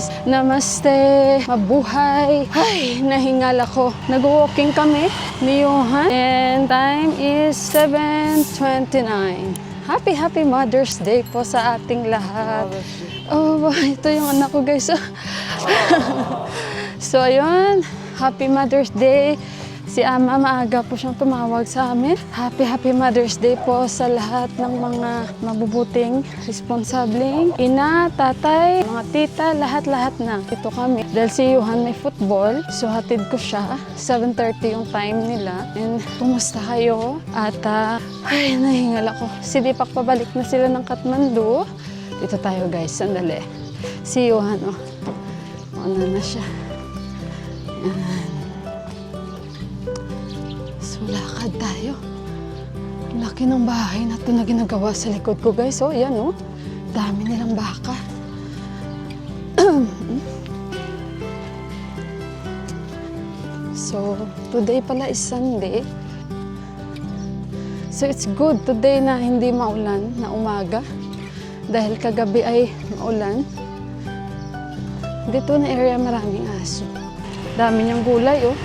guys. Namaste. Mabuhay. Ay, nahingal ako. Nag-walking kami ni Johan. And time is 7:29. Happy Mother's Day po sa ating lahat. Oh, ito yung anak ko guys. So, ayun. Happy Mother's Day. Si Ama, maaga po siyang tumawag sa amin. Happy Mother's Day po sa lahat ng mga mabubuting, responsableng ina, tatay, mga tita, lahat-lahat na. Ito kami. Dahil si Johan may football, so hatid ko siya. 7:30 yung time nila. And kumusta kayo? At ay, nahingal ako. Si Deepak pabalik na sila ng Kathmandu. Dito tayo guys, sandali. Si Johan, oh. Ano na siya. Yan. Lakad tayo. Laki ng bahay na ito na ginagawa sa likod ko guys. Oh, yan oh. Dami nilang baka. So, today pala is Sunday. So, it's good today na hindi maulan na umaga. Dahil kagabi ay maulan. Dito na area maraming aso. Dami niyang gulay oh.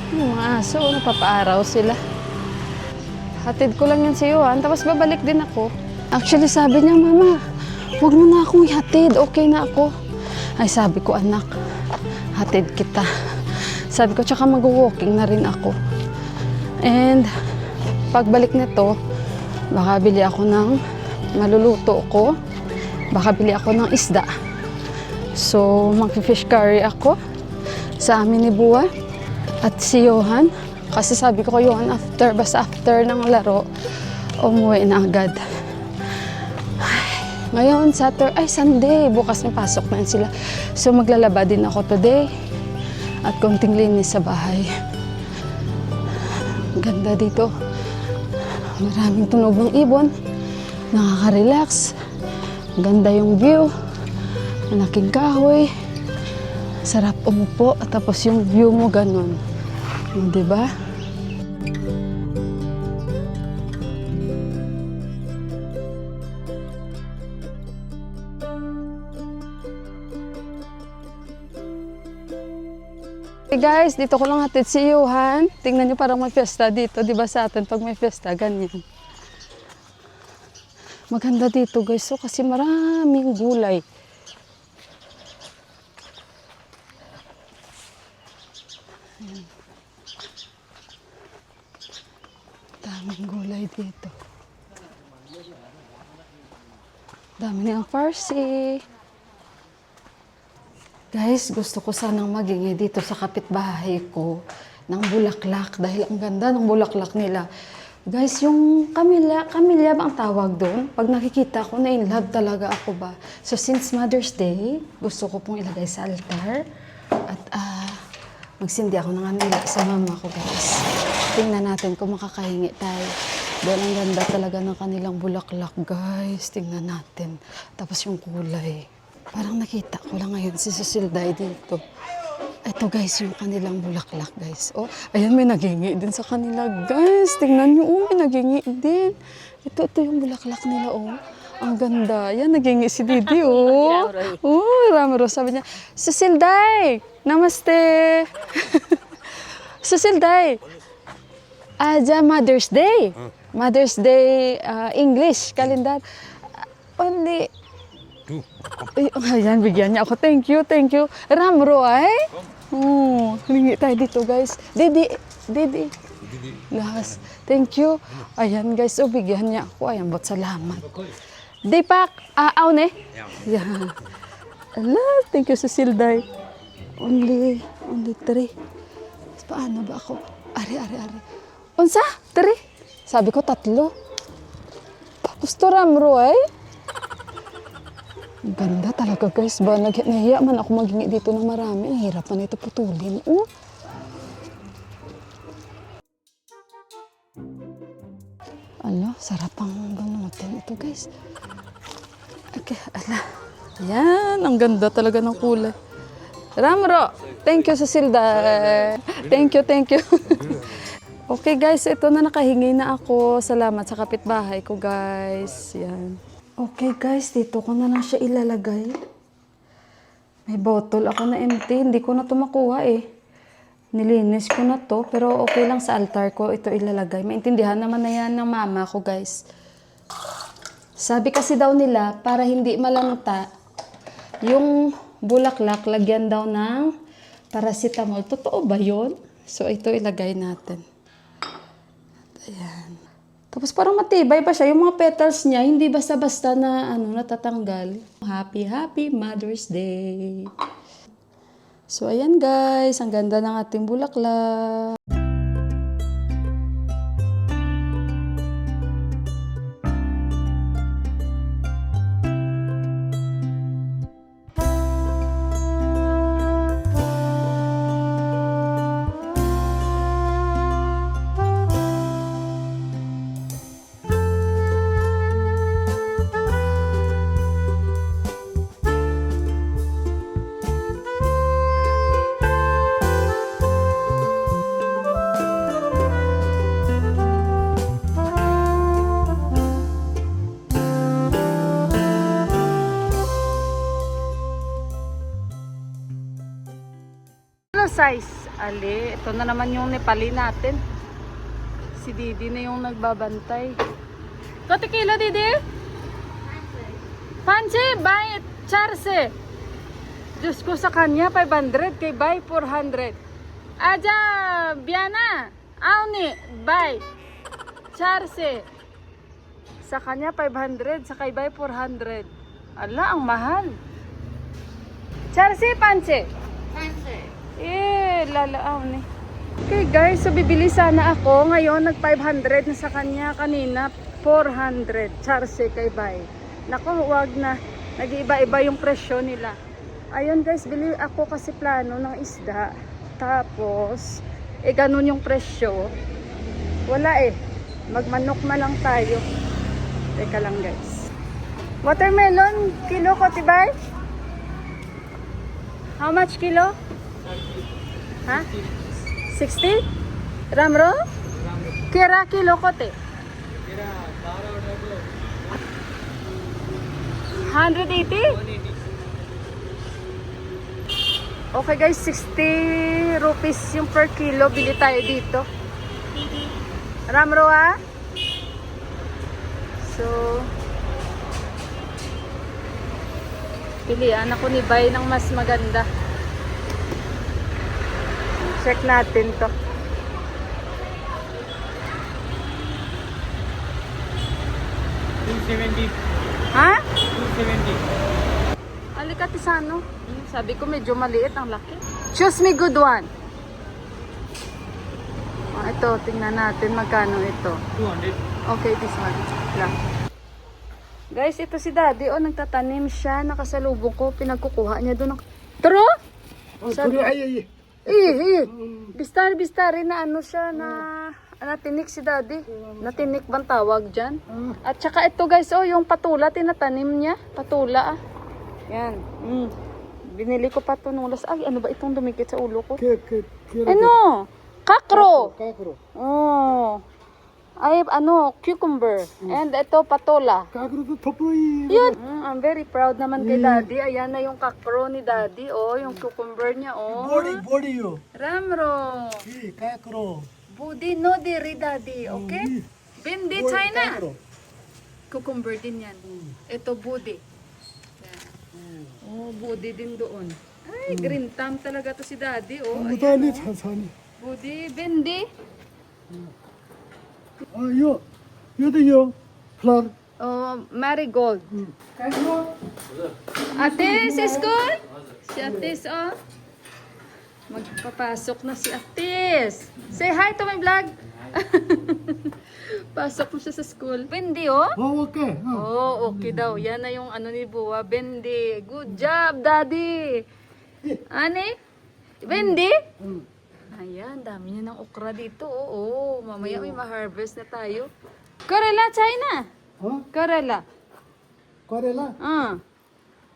Yung mga aso, napapaaraw sila. Hatid ko lang yan si Johan, tapos babalik din ako. Actually, sabi niya, Mama, huwag mo na akong ihatid, okay na ako. Ay, sabi ko, anak, hatid kita. Sabi ko, tsaka mag-walking na rin ako. And, pagbalik nito, baka bili ako ng maluluto ko. Baka bili ako ng isda. So, mag-fish curry ako sa amin ni Buwa. At si Johan, kasi sabi ko kay Johan basta after ng laro, umuwi na agad. Ngayon, Sunday, bukas may pasok na sila. So maglalaba din ako today at konting linis sa bahay. Ganda dito. Maraming tunog ng ibon, nakaka-relax. Ganda yung view, malaking kahoy. Sarap umupo, tapos yung view mo ganun. Diba? Hey guys, dito ko lang hatid si Johan. Tingnan niyo parang may fiesta dito. Diba sa atin pag may fiesta, ganyan. Maganda dito guys, so kasi maraming gulay. Daming gulay dito. Dami nilang farsi. Guys, gusto ko sanang magingi dito sa kapitbahay ko ng bulaklak dahil ang ganda ng bulaklak nila. Guys, yung kamilya ba ang tawag doon? Pag nakikita ko, na in love talaga ako ba? So since Mother's Day, gusto ko pong ilagay sa altar at magsindi ako ng kanila sa mama ko guys. Tingnan natin kung makakahingi tayo. Dahil ang ganda talaga ng kanilang bulaklak, guys. Tingnan natin. Tapos yung kulay. Parang nakita ko lang ngayon si Cecilday dito. Ito guys, yung kanilang bulaklak, guys. Oh, ayan, may naghingi din sa kanila, guys. Tingnan nyo, oh, may naghingi din. Ito yung bulaklak nila, oh. Ang ganda. Yan, naghingi si Didi, oh. Oh, Ramaro. Sabi niya, Cecilday! Namaste! Cecilday! Aja Mother's Day. Mother's Day English kalendar. Only ayan, bigyan niya ako. Thank you. Ramro ay. Oh, hingi tayo dito, guys. Didi. Lahas. Thank you. Ayan, guys. Oh, bigyan niya ako. Ayan, bot salamat. Deepak, aaw ne? Yeah. Allah, thank you, Cecilday. Only 3. Paano ba ako? Ari. Unsa? 3? Sabi ko 3. Gusto Ramro ay? Ganda talaga guys ba? Nahiya man ako maghingi dito ng marami. Ang hirap man ito putulin. Oh. Ala, sarap ang ganutin ito guys. Okay, ala. Yan, ang ganda talaga ng kulay. Ramro, thank you Cecilda. Thank you. Okay guys, ito na nakahingi na ako. Salamat sa kapitbahay ko guys. Yan. Okay guys, dito ko na lang siya ilalagay. May bottle ako na empty. Hindi ko na ito makuha eh. Nilinis ko na to, pero okay lang sa altar ko ito ilalagay. Maintindihan naman na yan ng mama ko, guys. Sabi kasi daw nila, para hindi malanta, yung bulaklak, lagyan daw ng paracetamol. Totoo ba yun? So, ito ilagay natin. Ayan. Tapos parang matibay pa siya. Yung mga petals niya, hindi basta-basta na natatanggal. Happy, happy Mother's Day! So, ayan guys. Ang ganda ng ating bulaklak. Size. Ali, ito na naman yung Nepali natin. Si Didi na yung nagbabantay. Kote kilo, Didi? Panche, bay, charse. Diyos ko sa kanya, 500. Kay bay, 400. Aja, Biana. Auni, bay. Charse. Sa kanya, 500. Sa kay bay, 400. Ala, ang mahal. Charse, panche? Panche. Lalaaw ni. Okay guys, so bibili sana ako. Ngayon, nag 500 na sa kanya. Kanina, 400. Charse kay bay. Naku, wag na. Nag-iiba-iba yung presyo nila. Ayun guys, bili ako kasi plano ng isda. Tapos, ganun yung presyo. Wala magmanok na lang tayo. Teka lang guys. Watermelon, kilo ko tibay? How much kilo? Ha? 60? Ramro? Kira kilo kote? 180? Okay guys, 60 rupees yung per kilo. Bili tayo dito. Ramro ha? So, pilihan ako ni Bay ng mas maganda. Check natin to. $270. Ha? $270. Alikatisano. Sabi ko medyo maliit ang laki. Choose me good one. Ito, tingnan natin magkano ito. 200. Okay, this one. Lang. Guys, ito si Daddy. Nagtatanim siya. Nakasalubong ko. Pinagkukuha niya doon. True? Sabi, Bistar-bistari na siya na natinik si Daddy. Natinik bang tawag dyan? At saka ito guys, yung patula, tinatanim niya. Patula Yan. Binili ko pa ito nung ay, ano ba itong dumikit sa ulo ko? Ano? Kakro. Oh. Ay, cucumber. And ito, patola. Yun. I'm very proud naman kay Daddy. Ayan na yung kakro ni Daddy. Yung cucumber niya. Body Ramro. kakro. Budi no diri, Daddy. Okay? Bindi, China. Cucumber din yan. Ito, budi. Budi din doon. Ay, green thumb talaga to si Daddy. 무단히 찬산이. Budi, bindi. 요도요. 플라워. Marigold. Atis, school? Si Atis, Magpapasok na si Atis. Say hi to my vlog. Pasok mo siya sa school. Bendi, 오케이. okay daw. Yan na yung ni Buwa. Bendi. Good job, Daddy. Ani? Bendi? Ayan, dami niya ng okra dito. Mamaya may ma-harvest na tayo. Karela, China. Karela. 거래라.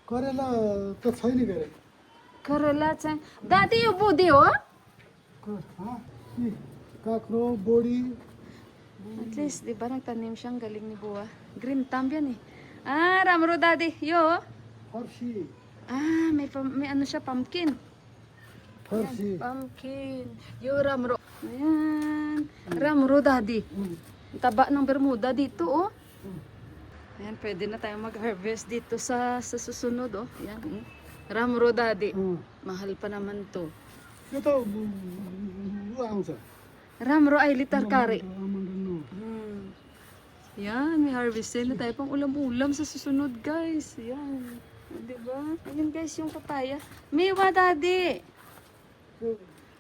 거래라 또 차이니 그래. Karela, China. Daddy, yung budi, kakro, body. At least, di ba, nagtanim siyang galing ni Buwa. Green thumb yan Ramro, Daddy. Yo. Harshi. Ah, may ano siya, pumpkin. फरसी Pumpkin. Yung ramro. Ayan. Ramro, daddy. Ang taba ng Bermuda dito, oh. Ayan, pwede na tayo mag-harvest dito sa susunod, oh. Ayan, Ramro, daddy. Mahal pa naman to. यो त आउँछ Ramro ay litar kari. Almond Yan, may harvest na tayo pang ulam-ulam sa susunod, guys. Yan. Diba? Ayun, guys, yung papaya. Mewa, daddy.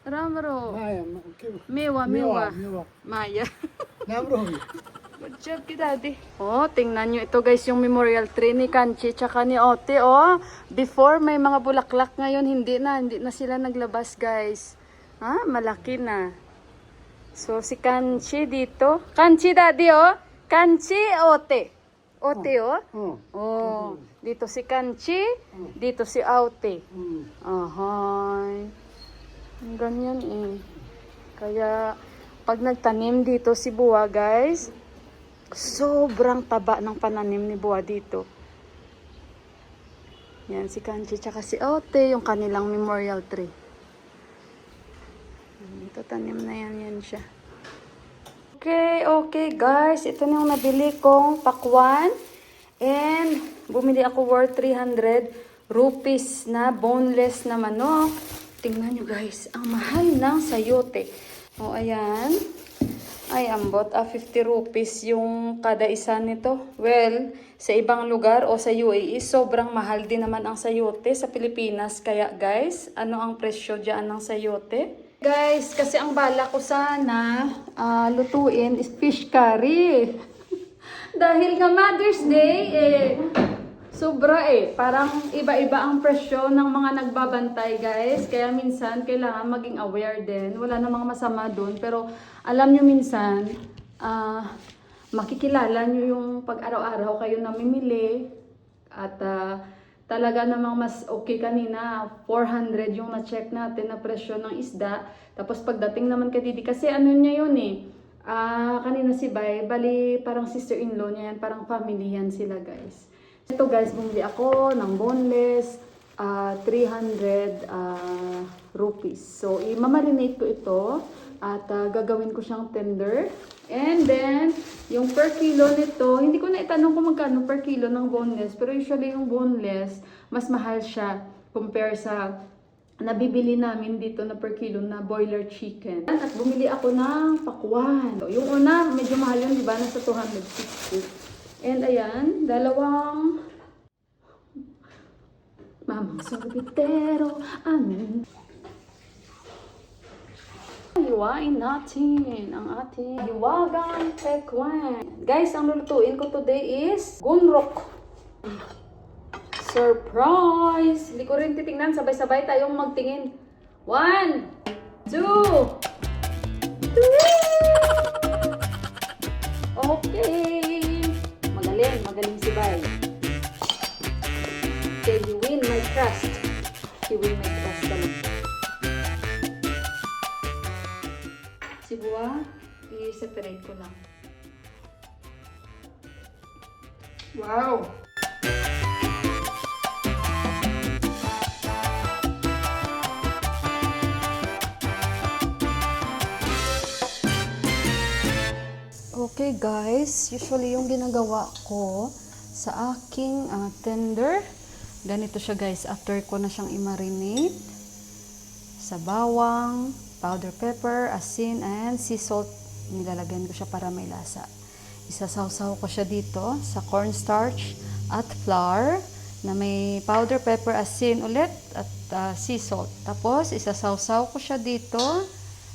Ramro. माया के Mewa. मेवा Maya. राम्रो हो यो। Good job, daddy. Oh, tingnan nyo ito, guys, yung memorial tree ni Kanchi tsaka ni Ote, oh. Before, may mga bulaklak. Ngayon, hindi na sila naglabas, guys. Ha? Malaki na. So, si Kanchi dito. Kanchi, daddy, oh. Kanchi, Ote. Ote, oh. Oh, dito si Kanchi, dito si Aute. Ahoy. Ganyan eh. Kaya, pag nagtanim dito si Buwa, guys, sobrang taba ng pananim ni Buwa dito. Yan, si Kanchi tsaka si Aute, yung kanilang memorial tree. Ito, tanim na yan siya. Okay, guys. Ito na yung nabili kong pakwan. And, bumili ako worth 300 rupees na boneless na manok. Tingnan nyo, guys. Ang mahal ng sayote. O, ayan. Ay, ambot. 50 rupees yung kada isa nito. Well, sa ibang lugar o sa UAE, sobrang mahal din naman ang sayote sa Pilipinas. Kaya, guys, ano ang presyo dyan ng sayote? Guys, kasi ang bala ko sana lutuin is fish curry. Dahil nga Mother's Day, sobra parang iba-iba ang presyo ng mga nagbabantay, guys. Kaya minsan, kailangan maging aware din. Wala namang masama doon. Pero alam nyo minsan, makikilala nyo yung pag-araw-araw kayo namimili. At talaga namang mas okay kanina, 400 yung na-check natin na presyo ng isda. Tapos pagdating naman kay Didi, kasi ano niya yun kanina si Bay, bali parang sister-in-law niya yan, parang family yan sila, guys. Ito, guys, bumili ako ng boneless, 300 rupees. So, i-marinate ko ito at gagawin ko siyang tender. And then, yung per kilo nito, hindi ko na itanong kung magkano per kilo ng boneless. Pero usually yung boneless, mas mahal siya compare sa nabibili namin dito na per kilo na boiler chicken. At bumili ako ng pakwan. So, yung una, medyo mahal yun, di ba? Nasa 260. And ayan, dalawang mamang sorbitero. Hiwain natin ang ating hiwagang pakwan. Guys, ang lulutuin ko today is gunrok. Surprise! Hindi ko rin titingnan. Sabay-sabay tayong magtingin. 1, 2, 3! Okay! Magaling si Bay. Okay, you win my trust. You win my trust talaga. Si Buwa, i-separate ko lang. Wow! Okay guys, usually yung ginagawa ko sa aking tender, ganito siya guys, after ko na siyang i-marinate sa bawang, powder pepper, asin, and sea salt, nilalagyan ko siya para may lasa. Isasawsaw ko siya dito sa cornstarch at flour na may powder pepper, asin ulit at sea salt. Tapos isasawsaw ko siya dito,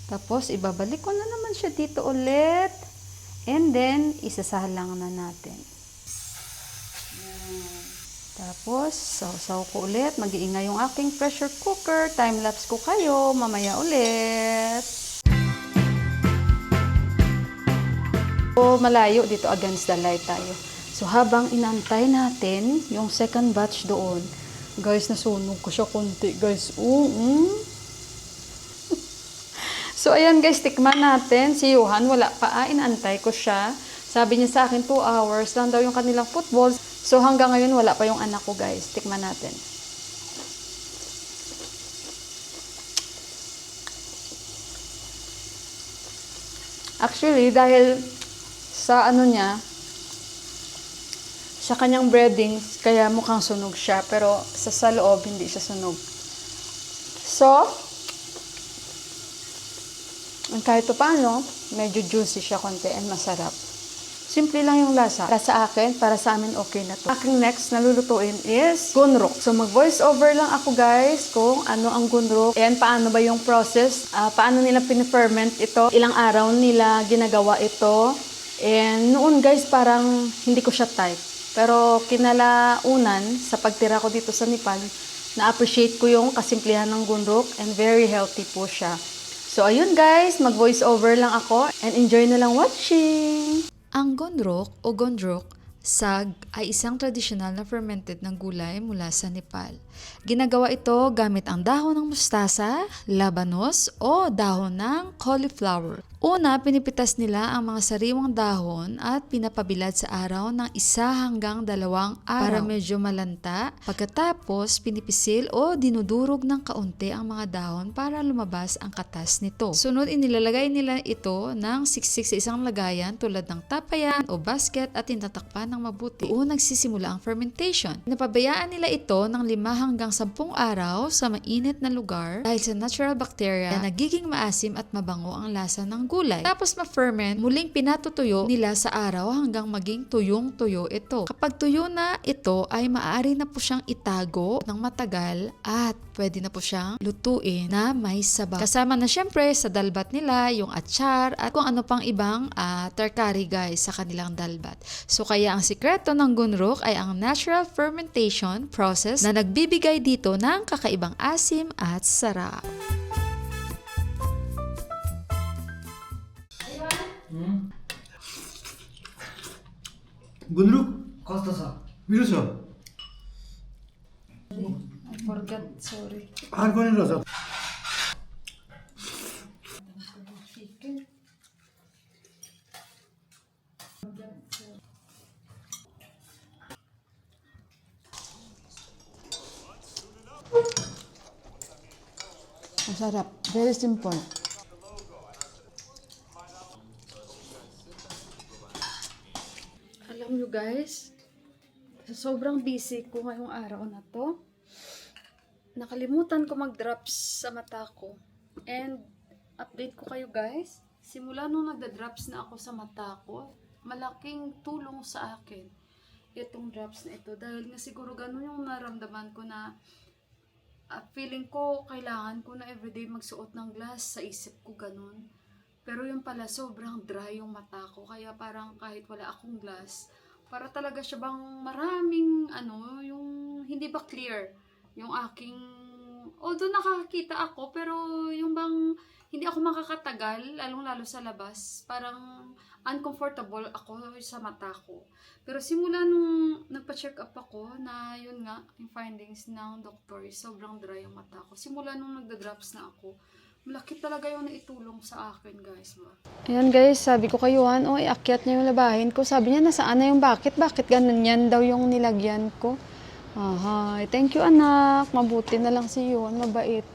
tapos ibabalik ko na naman siya dito ulit. And then, isasalang na natin. Tapos, sausaw ko ulit. Mag-iingay yung aking pressure cooker. Time-lapse ko kayo. Mamaya ulit. So, malayo dito against the light tayo. So, habang inantay natin yung second batch doon, guys, nasunog ko siya konti, guys. So, ayan guys, tikman natin. Si Johan, wala pa. Inantay ko siya. Sabi niya sa akin, 2 hours lang daw yung kanilang football. So, hanggang ngayon, wala pa yung anak ko, guys. Tikman natin. Actually, dahil sa ano niya, sa kanyang breadings, kaya mukhang sunog siya. Pero sa loob, hindi siya sunog. So, kahit paano, medyo juicy siya konti and masarap. Simple lang yung lasa. Para sa akin, para sa amin, okay na to. Aking next na lulutuin is gunrok. So, mag-voice over lang ako guys kung ano ang gunrok and paano ba yung process. Paano nila piniferment ito. Ilang araw nila ginagawa ito. And noon guys, parang hindi ko siya type. Pero kinalaunan, sa pagtira ko dito sa Nepal, na-appreciate ko yung kasimplihan ng gunrok and very healthy po siya. So, ayun guys, mag-voice over lang ako and enjoy na lang watching! Ang gondrok o gondrok, sag, ay isang tradisyonal na fermented ng gulay mula sa Nepal. Ginagawa ito gamit ang dahon ng mustasa, labanos o dahon ng cauliflower. Una, pinipitas nila ang mga sariwang dahon at pinapabilad sa araw ng 1 hanggang 2 araw para medyo malanta. Pagkatapos, pinipisil o dinudurog ng kaunti ang mga dahon para lumabas ang katas nito. Sunod, inilalagay nila ito ng siksik sa isang lagayan tulad ng tapayan o basket at tinatakpan ng mabuti. Doon nagsisimula ang fermentation. Napabayaan nila ito ng 5 hanggang 10 araw sa mainit na lugar dahil sa natural bacteria na nagiging maasim at mabango ang lasa ng gulay. Tapos ma-ferment, muling pinatutuyo nila sa araw hanggang maging tuyong-tuyo ito. Kapag tuyo na ito ay maaari na po siyang itago ng matagal at pwede na po siyang lutuin na may sabaw. Kasama na syempre sa dalbat nila yung achar at kung ano pang ibang terkari guys sa kanilang dalbat. So kaya ang sikreto ng gunrok ay ang natural fermentation process na nagbibigay dito ng kakaibang asim at sarap. Gundruk कस्तो छ मिठो छ I forgot, sorry. अर्को नै रहेछ Masarap. Very simple. Alam nyo guys, sobrang busy ko ngayong araw na to. Nakalimutan ko mag-drops sa mata ko. And update ko kayo guys, simula nung nagda-drops na ako sa mata ko, malaking tulong sa akin itong drops na ito. Dahil nga siguro ganun yung naramdaman ko na feeling ko kailangan ko na everyday magsuot ng glass, sa isip ko ganun. Pero yung pala sobrang dry yung mata ko, kaya parang kahit wala akong glass, para talaga siya bang maraming yung hindi ba clear yung aking, although nakakakita ako, pero yung bang hindi ako makakatagal, lalong-lalo sa labas, parang uncomfortable ako sa mata ko. Pero simula nung nagpa-check up ako na yun nga, yung findings ng doktor, sobrang dry yung mata ko. Simula nung nagda-drops na ako, malaki talaga yung naitulong sa akin guys ba. Ayan guys, sabi ko kay Juan, iakyat niya yung labahin ko. Sabi niya, nasaan na yung bakit ganun yan daw yung nilagyan ko. Aha, thank you anak, mabuti na lang si Juan, mabait.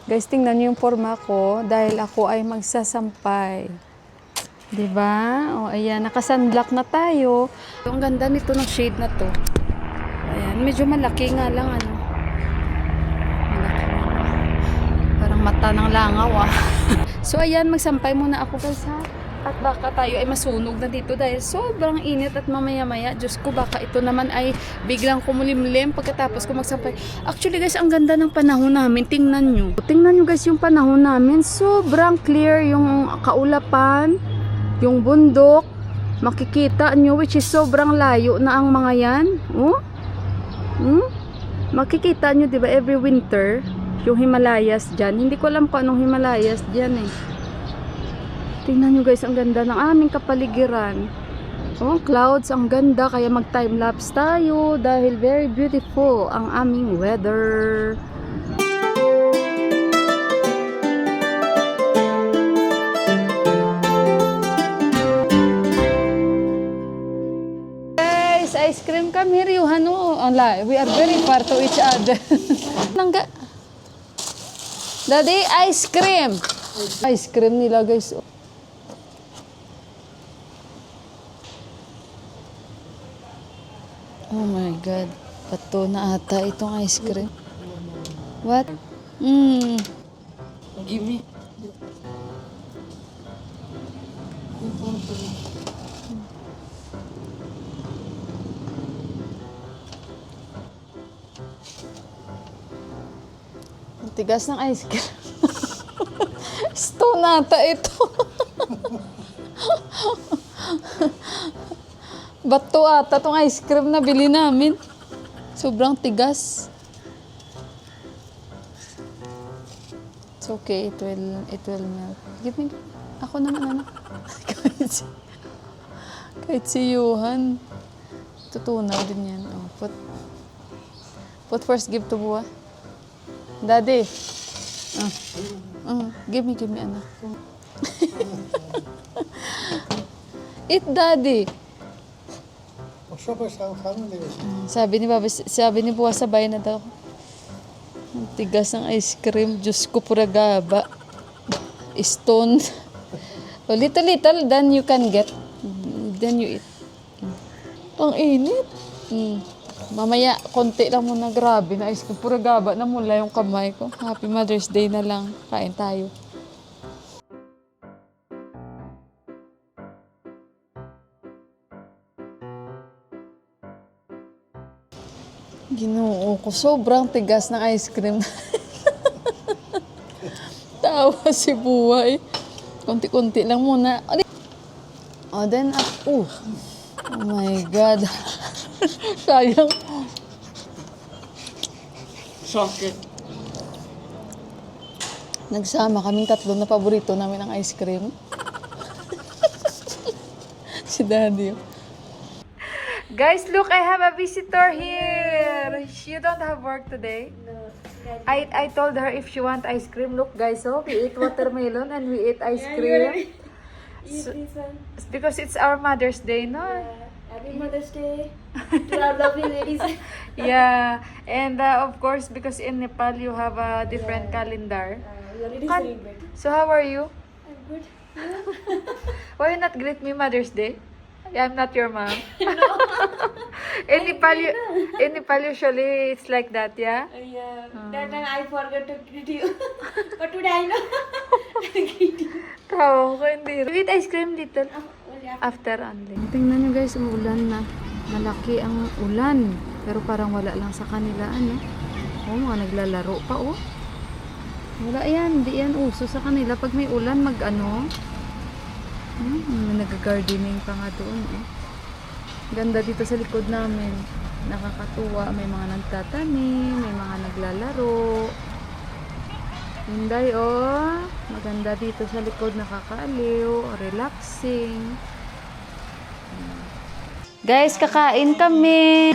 Guys, tingnan niyo yung forma ko dahil ako ay magsasampay. 'Di ba? Ayan, naka-sunblock na tayo. Ang ganda nito ng shade na 'to. Ayan, medyo malaki nga lang Malaki. Parang mata ng langaw So ayan, magsampay muna ako guys ha. At baka tayo ay masunog na dito dahil sobrang init at mamaya-maya, Diyos ko, baka ito naman ay biglang kumulimlim pagkatapos ko magsampay. Actually guys, ang ganda ng panahon namin. Tingnan nyo. Tingnan nyo guys yung panahon namin. Sobrang clear yung kaulapan, yung bundok. Makikita nyo which is sobrang layo na ang mga yan. Makikita nyo diba every winter yung Himalayas dyan. Hindi ko alam kung anong Himalayas dyan Tingnan nyo guys, ang ganda ng aming kapaligiran. Clouds, ang ganda. Kaya mag-time-lapse tayo dahil very beautiful ang aming weather. Guys, ice cream kami, We are very far to each other. Daddy, ice cream! Ice cream nila, guys. Oh my God. Pato na ata itong ice cream. What? Give me. Ang tigas ng ice cream. Stone ata ito. Bato ata itong ice cream na bili namin. Sobrang tigas. It's okay, it will melt. Give me, ako naman ano. kahit si Johan. Tutunaw din yan. Oh, put first, give to Buwa. Daddy. Give me anak. Eat, Daddy. Siya pa siyang family. Sabi ni Buwa, sabay na daw. Ang tigas ng ice cream. Diyos ko, pura gaba. Stone. So, little, then you can get. Then you eat. Ang init. Mamaya, konti lang muna. Grabe na ice cream. Pura gaba na mula yung kamay ko. Happy Mother's Day na lang. Kain tayo. Ginoo ko, sobrang tigas ng ice cream. Tawa si Buhay. Konti-konti lang muna. Oh, then, oh my God. Sayang. Chocolate. Nagsama kaming tatlo na paborito namin ng ice cream. Si Daddy. Guys, look, I have a visitor here. She don't have work today. No. I told her if she want ice cream. Look, guys, oh, we ate watermelon and we ate ice cream. So, because it's our Mother's Day, no? Happy Mother's Day to our lovely ladies. Yeah, and of course, because in Nepal you have a different calendar. We already celebrate. So how are you? I'm good. Why you not greet me Mother's Day? I'm not your mom. In Nepal usually it's like that, yeah? Yeah, that time I forgot to greet you. But today I know. I greet you. Tawa ko, hindi. Eat ice cream little. Yeah. After only. Tingnan nyo guys, umulan na. Malaki ang ulan. Pero parang wala lang sa kanila, ano? Oh, mga naglalaro pa, oh. Wala yan, hindi yan uso sa kanila. Pag may ulan, mag-ano. Nag-gardening pa nga doon, eh. Ganda dito sa likod namin. Nakakatuwa. May mga nagtatanim, may mga naglalaro. Hinday, oh. Maganda dito sa likod, nakakaaliw, relaxing. Guys, kakain kami.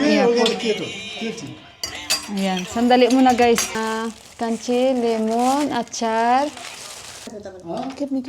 Ayan, sandali muna guys. Kanchi, lemon, achar. Keep me.